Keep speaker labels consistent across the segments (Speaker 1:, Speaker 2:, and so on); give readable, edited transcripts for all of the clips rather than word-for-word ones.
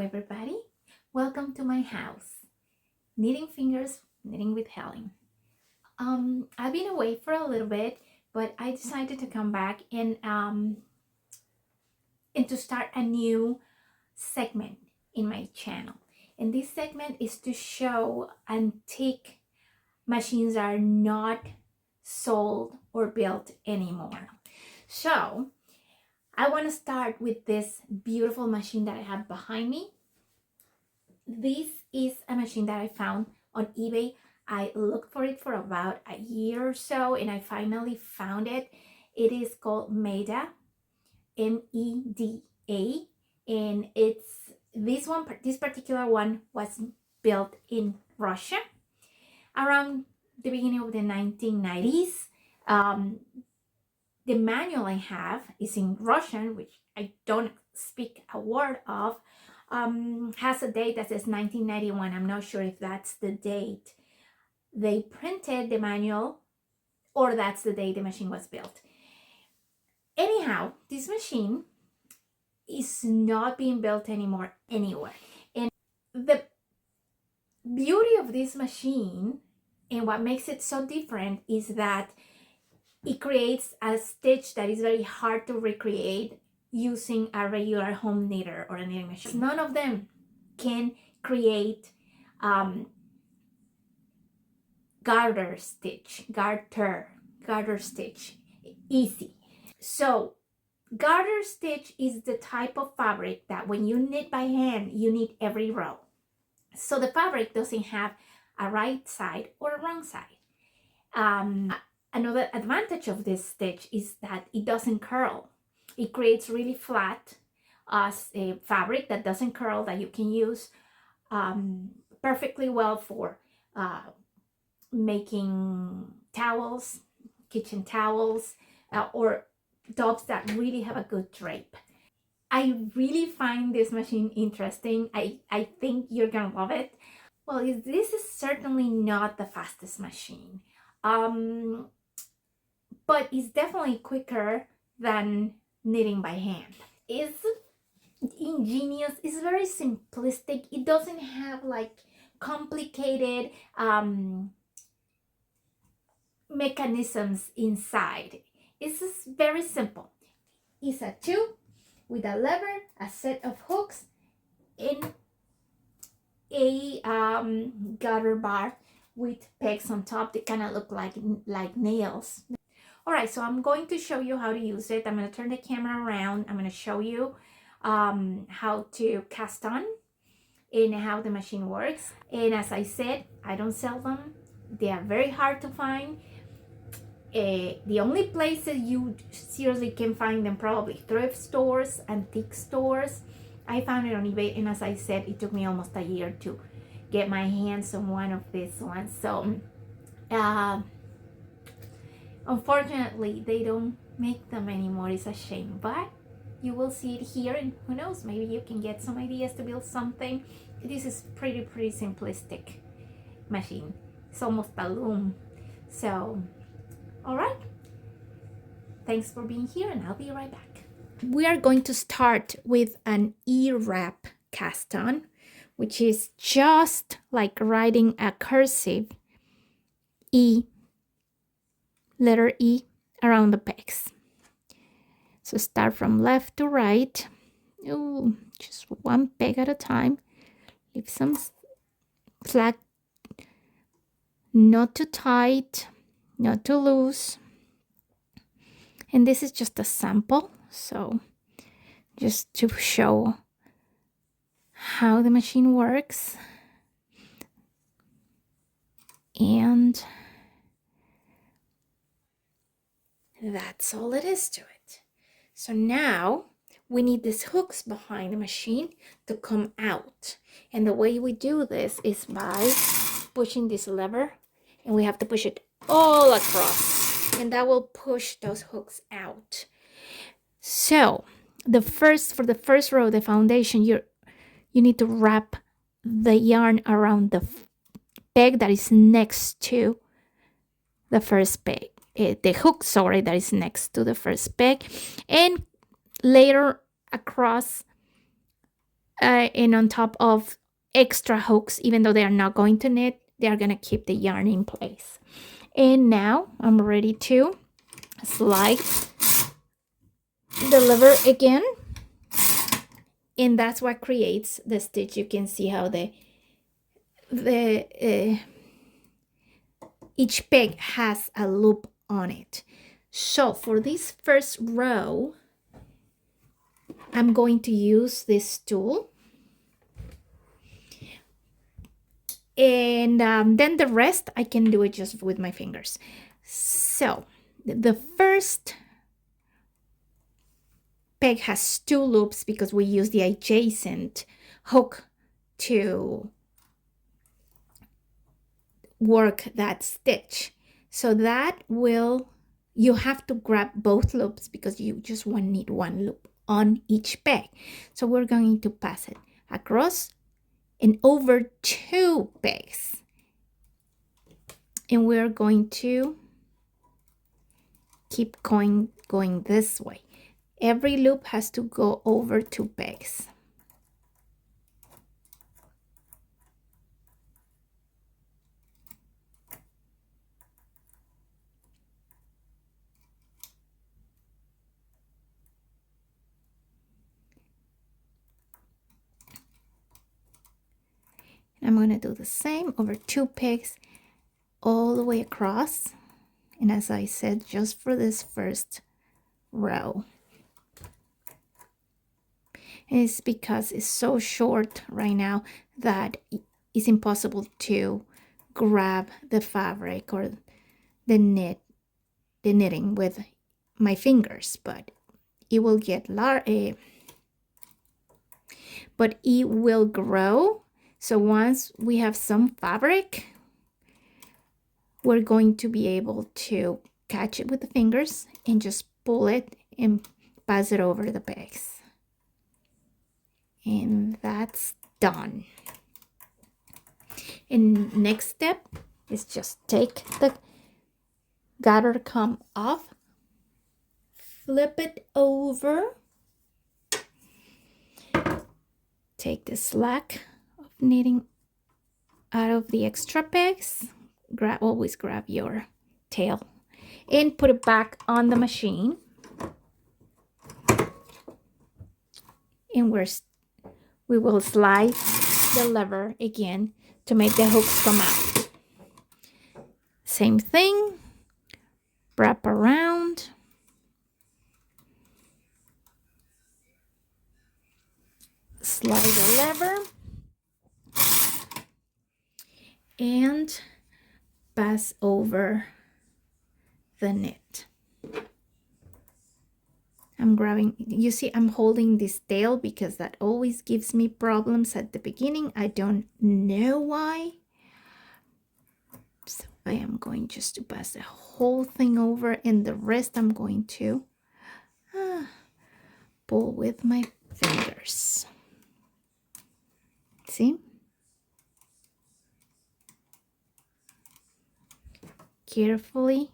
Speaker 1: everybody. Welcome to my house. Knitting Fingers, Knitting with Helen. I've been away for a little bit, but I decided to come back and to start a new segment in my channel. And this segment is to show antique machines that are not sold or built anymore. So I want to start with this beautiful machine that I have behind me. This is a machine that I found on eBay. I looked for it for about a year or so and I finally found it. It is called Meda, M-E-D-A, and this particular one was built in Russia around the beginning of the 1990s. The manual I have is in Russian, which I don't speak a word of. Has a date that says 1991. I'm not sure if that's the date they printed the manual or that's the day the machine was built. Anyhow, this machine is not being built anymore anywhere. And the beauty of this machine and what makes it so different is that it creates a stitch that is very hard to recreate using a regular home knitter or a knitting machine. None of them can create garter stitch easy. So garter stitch is the type of fabric that when you knit by hand, you knit every row. So the fabric doesn't have a right side or a wrong side. Another advantage of this stitch is that it doesn't curl. It creates really flat fabric that doesn't curl, that you can use perfectly well for making towels, kitchen towels, or tops that really have a good drape. I really find this machine interesting. I think you're gonna love it. Well, this is certainly not the fastest machine, but it's definitely quicker than knitting by hand. It's ingenious. It's very simplistic. It doesn't have like complicated mechanisms inside. It's just very simple. It's a tube with a lever, a set of hooks, and a garter bar with pegs on top. They kind of look like nails. All right, so I'm going to show you how to use it. I'm going to turn the camera around. I'm going to show you how to cast on and how the machine works. And as I said, I don't sell them. They are very hard to find. The only places you seriously can find them, probably thrift stores, antique stores. I found it on eBay, and as I said, it took me almost a year to get my hands on one of these ones. So unfortunately, they don't make them anymore. It's a shame, but you will see it here, and who knows, maybe you can get some ideas to build something. This is pretty simplistic machine. It's almost a loom. So all right, thanks for being here, and I'll be right back. We are going to start with an E-wrap cast on, which is just like writing a cursive E, letter E, around the pegs. So start from left to right. Ooh, just one peg at a time. Leave some slack, not too tight, not too loose. And this is just a sample, so just to show how the machine works. And that's all it is to it. So now we need these hooks behind the machine to come out. And the way we do this is by pushing this lever, and we have to push it all across, and that will push those hooks out. So for the first row, the foundation, you need to wrap the yarn around the peg that is next to the first peg, the hook, sorry, that is next to the first peg, and later across and on top of extra hooks, even though they are not going to knit, they are going to keep the yarn in place. And now I'm ready to slide the lever again, and that's what creates the stitch. You can see how each peg has a loop on it. So for this first row, I'm going to use this tool, and then the rest I can do it just with my fingers. So the first peg has 2 loops because we use the adjacent hook to work that stitch. So that will, you have to grab both loops because you just need 1 loop on each peg. So we're going to pass it across and over 2 pegs, and we're going to keep going this way. Every loop has to go over 2 pegs. I'm going to do the same over 2 pegs all the way across. And as I said, just for this first row. And it's because it's so short right now that it's impossible to grab the fabric or the knitting with my fingers, but it will get large, but it will grow. So once we have some fabric, we're going to be able to catch it with the fingers and just pull it and pass it over the pegs. And that's done. And next step is just take the garter comb off, flip it over, take the slack of knitting out of the extra pegs, always grab your tail, and put it back on the machine. And we will slide the lever again to make the hooks come out. Same thing, wrap around, slide the lever, and pass over the knit. I'm grabbing, you see I'm holding this tail because that always gives me problems at the beginning. I don't know why. So I am going just to pass the whole thing over, and the rest I'm going to pull with my fingers. See? Carefully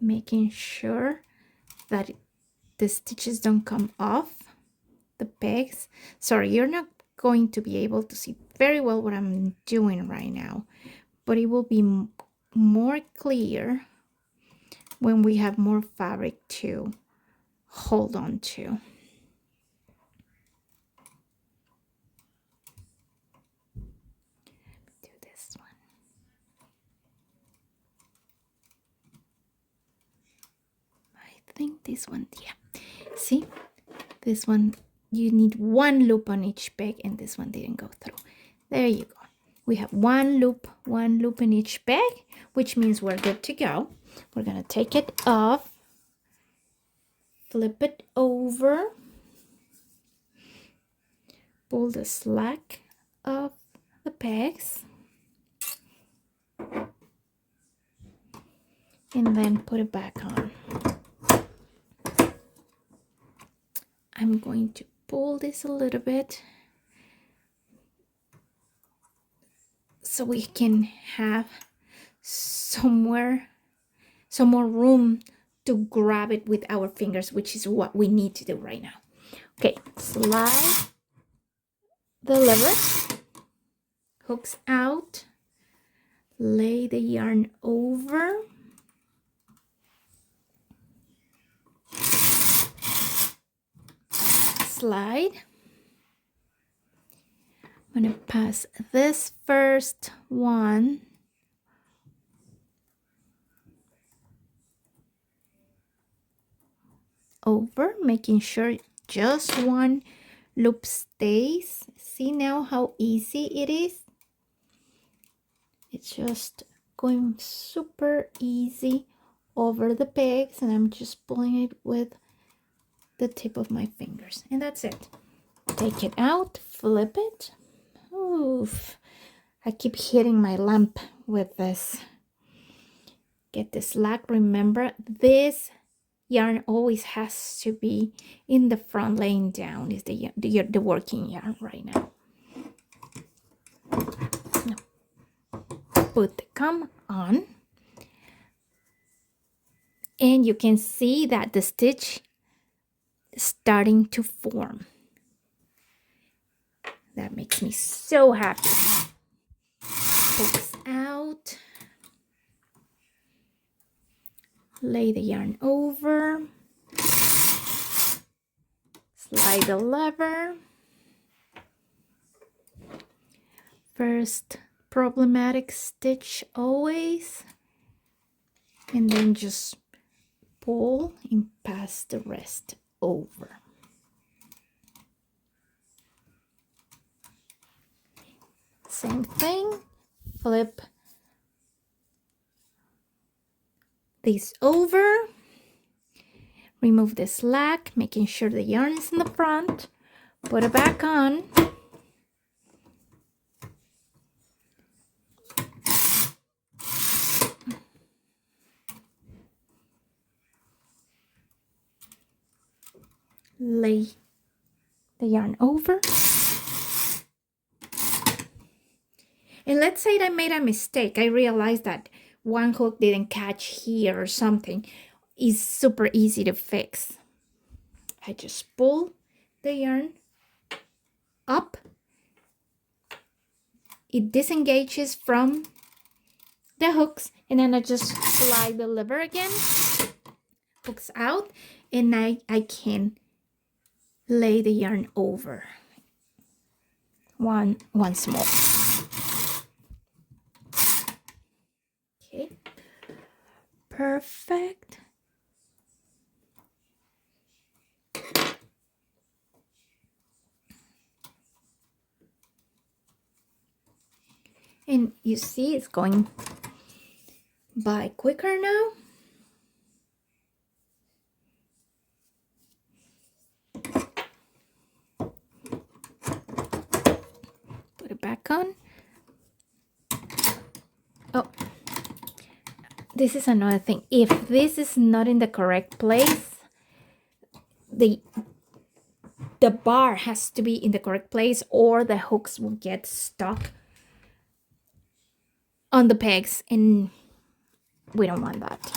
Speaker 1: making sure that the stitches don't come off the pegs. Sorry, you're not going to be able to see very well what I'm doing right now, but it will be more clear when we have more fabric to hold on to. Do this one. I think this one, yeah. See, this one, you need 1 loop on each peg, and this one didn't go through. There you go. We have 1 loop in each peg, which means we're good to go. We're gonna take it off, flip it over, pull the slack of the pegs, and then put it back on. I'm going to pull this a little bit so we can have some more room to grab it with our fingers, which is what we need to do right now. Okay, slide the lever, hooks out, lay the yarn over, slide. I'm going to pass this first one over, making sure just one loop stays. See now how easy it is? It's just going super easy over the pegs, and I'm just pulling it with the tip of my fingers, and that's it. Take it out, flip it. Oof, I keep hitting my lamp with this. Get the slack. Remember, this yarn always has to be in the front, laying down is the working yarn right now. Put the gum on, and you can see that the stitch is starting to form. That makes me so happy. Pulls out, lay the yarn over, slide the lever. First problematic stitch always, and then just pull and pass the rest over. Same thing, flip this over, remove the slack, making sure the yarn is in the front, put it back on, lay the yarn over. And let's say that I made a mistake. I realized that one hook didn't catch here or something. It's super easy to fix. I just pull the yarn up. It disengages from the hooks, and then I just slide the lever again. Hooks out, and I can lay the yarn over once more. Okay, perfect. And you see it's going by quicker now. Put it back on. Oh, this is another thing. If this is not in the correct place, the bar has to be in the correct place, or the hooks will get stuck on the pegs, and we don't want that.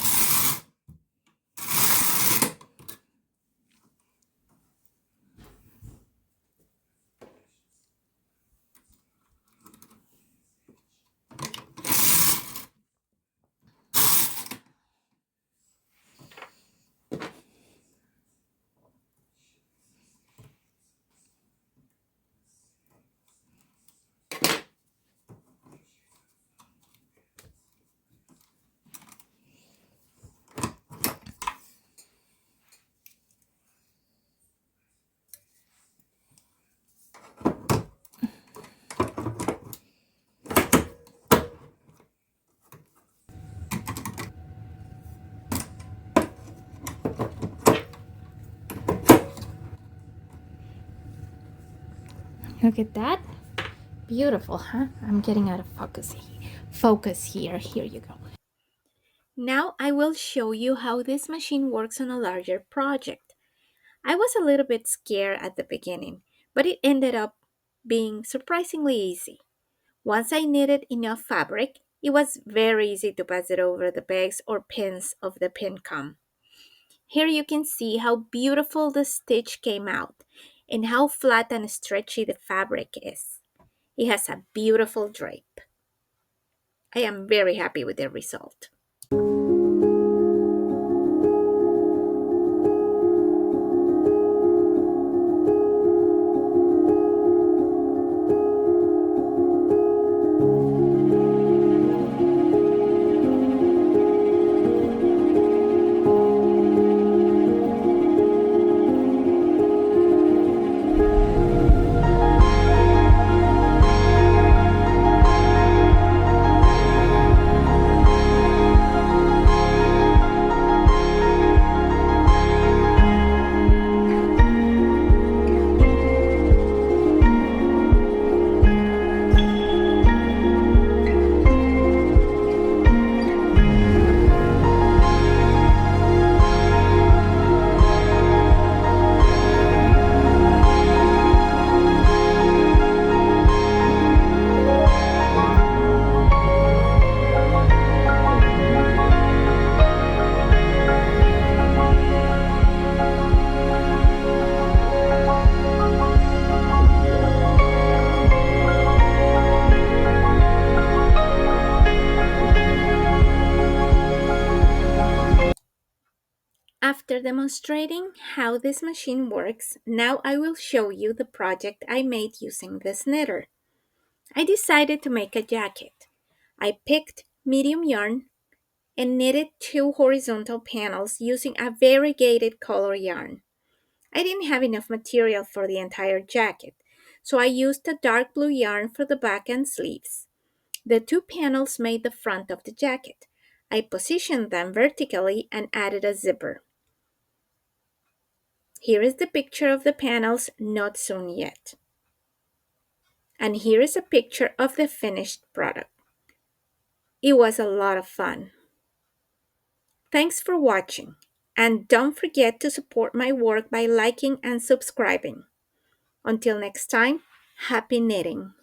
Speaker 1: Look at that. Beautiful, huh? I'm getting out of focus here. Here you go. Now I will show you how this machine works on a larger project. I was a little bit scared at the beginning, but it ended up being surprisingly easy. Once I knitted enough fabric, it was very easy to pass it over the pegs or pins of the pin com. Here you can see how beautiful the stitch came out, and how flat and stretchy the fabric is. It has a beautiful drape. I am very happy with the result. After demonstrating how this machine works, now I will show you the project I made using this knitter. I decided to make a jacket. I picked medium yarn and knitted two horizontal panels using a variegated color yarn. I didn't have enough material for the entire jacket, so I used a dark blue yarn for the back and sleeves. The two panels made the front of the jacket. I positioned them vertically and added a zipper. Here is the picture of the panels, not sewn yet. And here is a picture of the finished product. It was a lot of fun. Thanks for watching, and don't forget to support my work by liking and subscribing. Until next time, happy knitting!